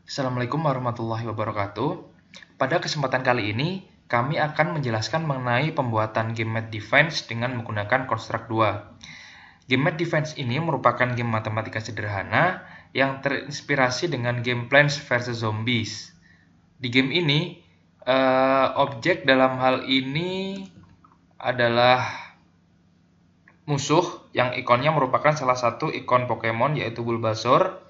Assalamualaikum warahmatullahi wabarakatuh. Pada kesempatan kali ini, kami akan menjelaskan mengenai pembuatan game Mad Defense dengan menggunakan Construct 2. Game Mad Defense ini merupakan game matematika sederhana yang terinspirasi dengan game Plants vs Zombies. Di game ini, objek dalam hal ini adalah musuh yang ikonnya merupakan salah satu ikon Pokemon yaitu Bulbasaur.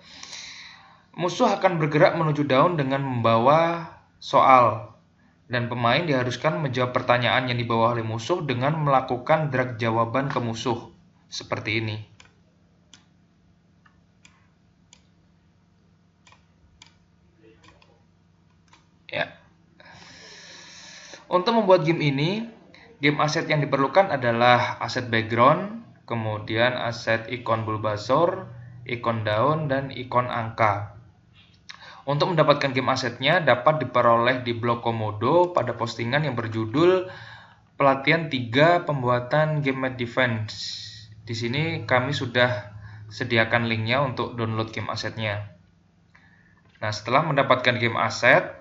Musuh akan bergerak menuju daun dengan membawa soal, dan pemain diharuskan menjawab pertanyaan yang dibawa oleh musuh dengan melakukan drag jawaban ke musuh, seperti ini. Ya. Untuk membuat game ini, game aset yang diperlukan adalah aset background, kemudian aset ikon Bulbasaur, ikon daun, dan ikon angka. Untuk mendapatkan game asetnya dapat diperoleh di blog Komodo pada postingan yang berjudul Pelatihan 3 Pembuatan Game Mad Defense. Di sini kami sudah sediakan linknya untuk download game asetnya. Nah, setelah mendapatkan game aset,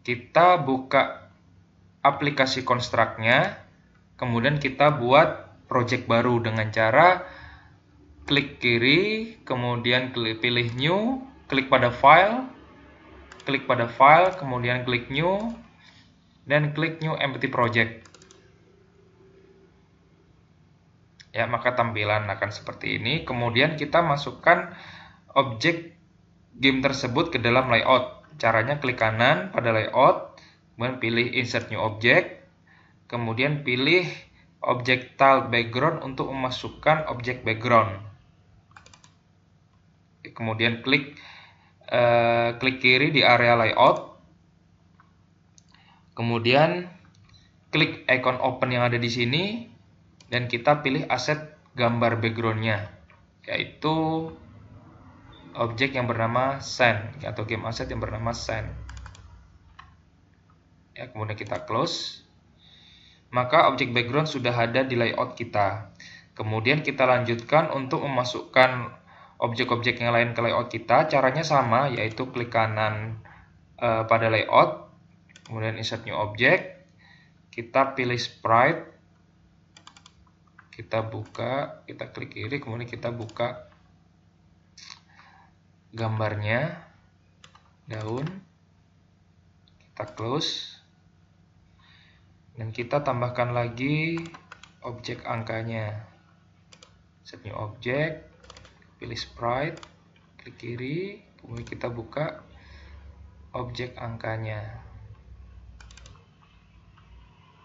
kita buka aplikasi Construct-nya, kemudian kita buat project baru dengan cara klik kiri, kemudian pilih New, klik pada file, kemudian klik New, dan klik New Empty Project. Ya, maka tampilan akan seperti ini. Kemudian kita masukkan objek game tersebut ke dalam layout. Caranya klik kanan pada layout, kemudian pilih Insert New Object, kemudian pilih objek Tiled Background untuk memasukkan objek background. Kemudian klik kiri di area layout, kemudian klik icon open yang ada di sini, dan kita pilih aset gambar backgroundnya, yaitu objek yang bernama Sand, atau game aset yang bernama Sand. Ya, kemudian kita close. Maka objek background sudah ada di layout kita. Kemudian kita lanjutkan untuk memasukkan objek-objek yang lain ke layout kita. Caranya sama, yaitu klik kanan pada layout, kemudian insert new object, kita pilih sprite, kita buka, kita klik kiri, kemudian kita buka gambarnya, daun, kita close, dan kita tambahkan lagi objek angkanya. Set new object, pilih sprite, klik kiri, kemudian kita buka objek angkanya,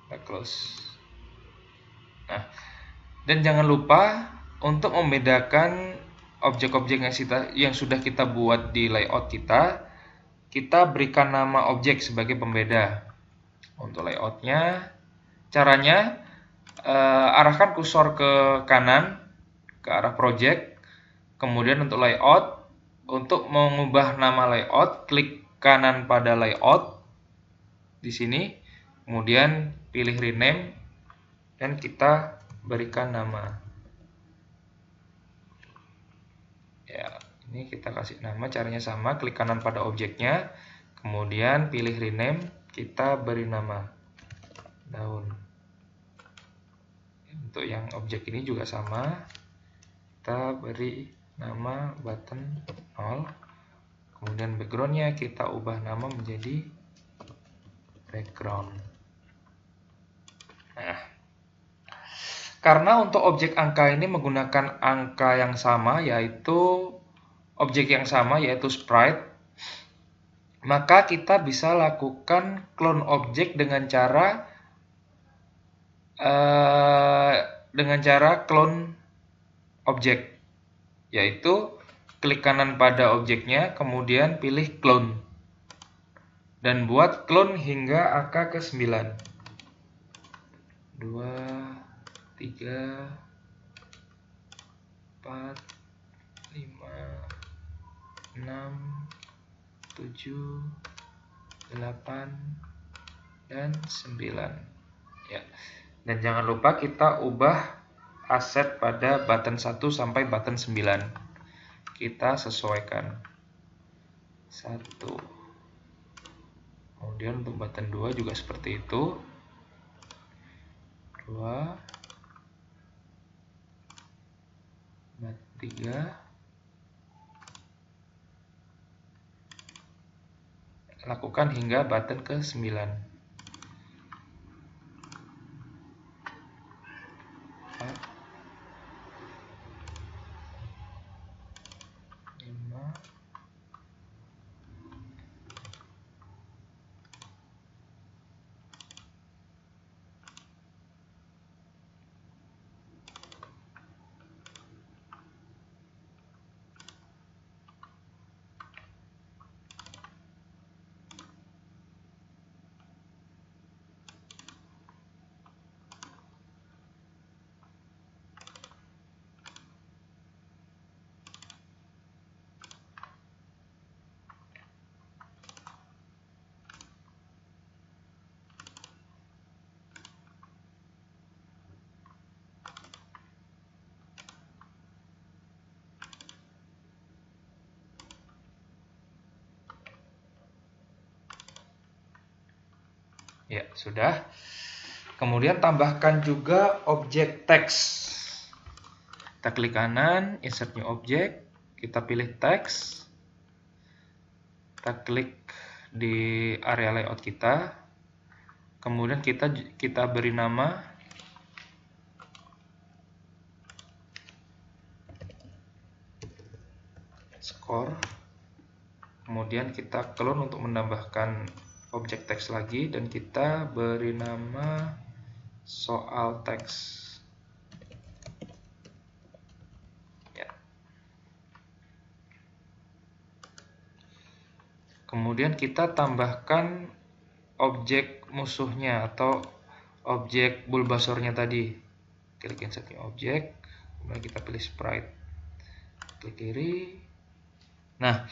kita close. Nah, dan jangan lupa untuk membedakan objek-objek yang sudah kita buat di layout kita berikan nama objek sebagai pembeda. Untuk layoutnya, caranya arahkan kursor ke kanan, ke arah project. Kemudian untuk layout, untuk mengubah nama layout, klik kanan pada layout di sini, kemudian pilih rename, dan kita berikan nama. Ya, ini kita kasih nama, caranya sama, klik kanan pada objeknya, kemudian pilih rename, kita beri nama daun. Untuk yang objek ini juga sama, kita beri nama button 0, kemudian backgroundnya kita ubah nama menjadi background. Nah, karena untuk objek angka ini menggunakan angka yang sama, yaitu objek yang sama, yaitu sprite, maka kita bisa lakukan clone objek dengan cara clone objek, yaitu klik kanan pada objeknya, kemudian pilih clone, dan buat clone hingga angka ke 9. 2, 3, 4, 5, 6, 7, 8, dan 9. Ya. Dan jangan lupa kita ubah aset pada button 1 sampai button 9. Kita sesuaikan 1. Kemudian untuk button 2 juga seperti itu. 2. Button 3. Lakukan hingga button ke 9. 4, 5. Ya, sudah. Kemudian tambahkan juga objek teks. Kita klik kanan, insert new object, kita pilih teks. Kita klik di area layout kita. Kemudian kita beri nama score. Kemudian kita clone untuk menambahkan objek teks lagi dan kita beri nama soal teks. Ya. Kemudian kita tambahkan objek musuhnya atau objek Bulbasaurnya tadi. Klik insert new object, kemudian kita pilih sprite, klik kiri. Nah,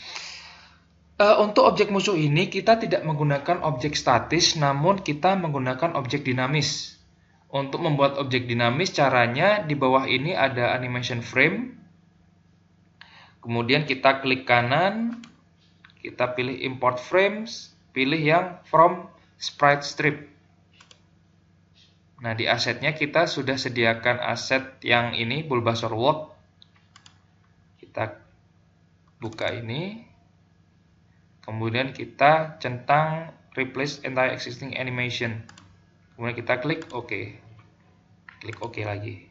untuk objek musuh ini kita tidak menggunakan objek statis, namun kita menggunakan objek dinamis. Untuk membuat objek dinamis, caranya di bawah ini ada animation frame. Kemudian kita klik kanan, kita pilih import frames, pilih yang from sprite strip. Nah, di asetnya kita sudah sediakan aset yang ini, Bulbasaur World. Kita buka ini. Kemudian kita centang replace entire existing animation. Kemudian kita klik OK. Klik OK lagi.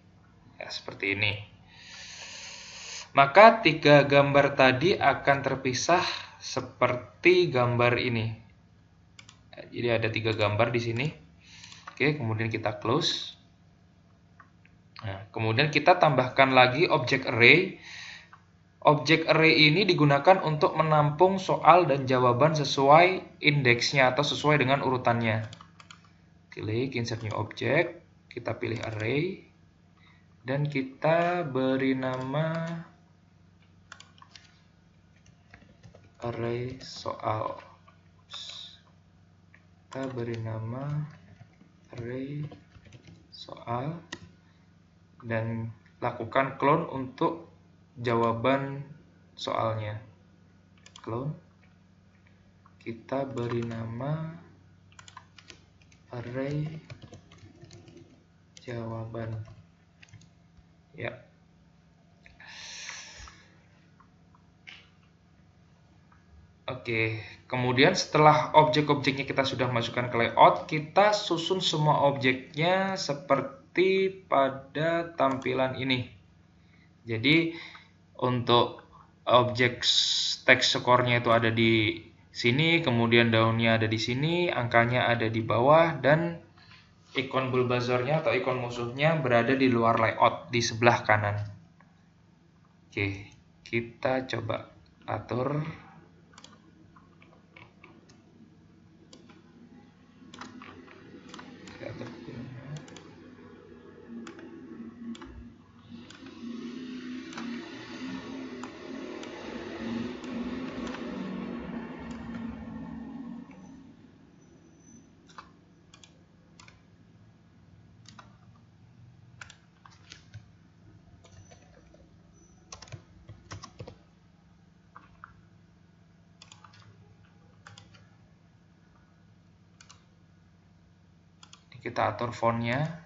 Ya, seperti ini. Maka 3 gambar tadi akan terpisah seperti gambar ini. Jadi ada 3 gambar di sini. Oke, kemudian kita close. Nah, kemudian kita tambahkan lagi objek array. Objek array ini digunakan untuk menampung soal dan jawaban sesuai indeksnya atau sesuai dengan urutannya. Klik insert new object, kita pilih array, dan kita beri nama array soal. Kita beri nama array soal dan lakukan clone untuk jawaban soalnya. Clone. Kita beri nama array jawaban. Ya. Oke, kemudian setelah objek-objeknya kita sudah masukkan ke layout, kita susun semua objeknya seperti pada tampilan ini. Jadi untuk objek text score-nya itu ada di sini, kemudian daunnya ada di sini, angkanya ada di bawah, dan ikon Bulbasaurnya atau ikon musuhnya berada di luar layout di sebelah kanan. Oke, kita coba atur. kita atur fontnya.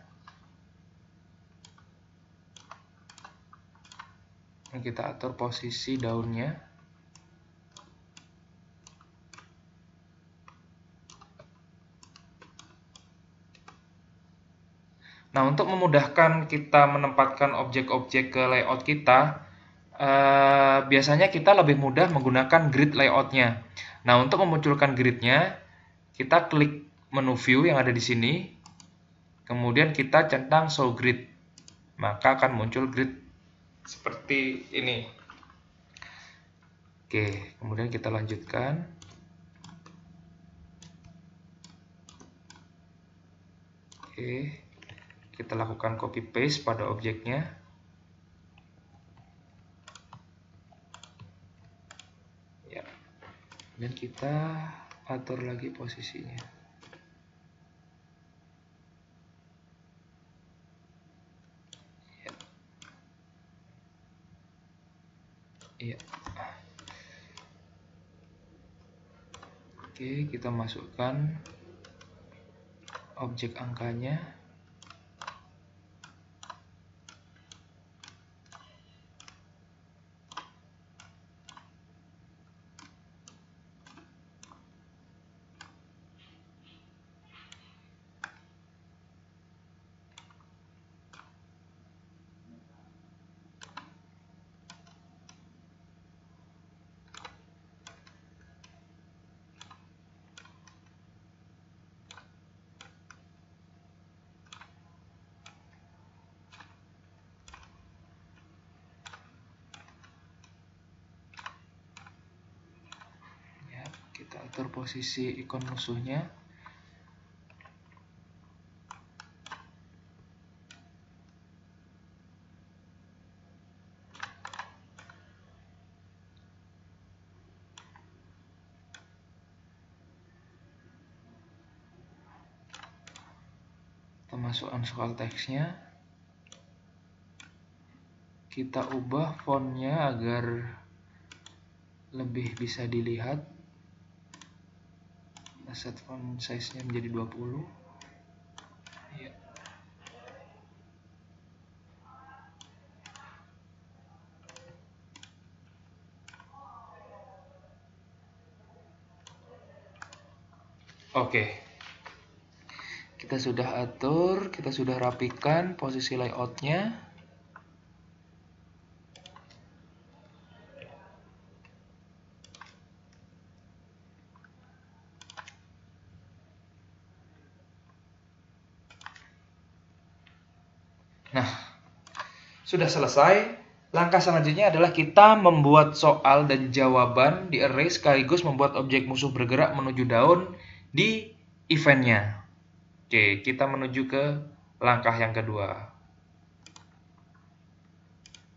Kita atur posisi daunnya. Nah, untuk memudahkan kita menempatkan objek-objek ke layout kita, biasanya kita lebih mudah menggunakan grid layoutnya. Nah, untuk memunculkan gridnya, kita klik menu view yang ada di sini, kemudian kita centang show grid, maka akan muncul grid seperti ini. Oke, kemudian kita lanjutkan. Oke, kita lakukan copy paste pada objeknya. Ya, dan kita atur lagi posisinya. Iya. Oke, kita masukkan objek angkanya. Kita atur posisi ikon musuhnya. Kita masukkan soal teksnya. Kita ubah fontnya agar lebih bisa dilihat. Set font size-nya menjadi 20. Ya. Oke. Kita sudah atur, kita sudah rapikan posisi layout-nya. Nah, sudah selesai. Langkah selanjutnya adalah kita membuat soal dan jawaban di array sekaligus membuat objek musuh bergerak menuju daun di eventnya. Oke, kita menuju ke langkah yang kedua.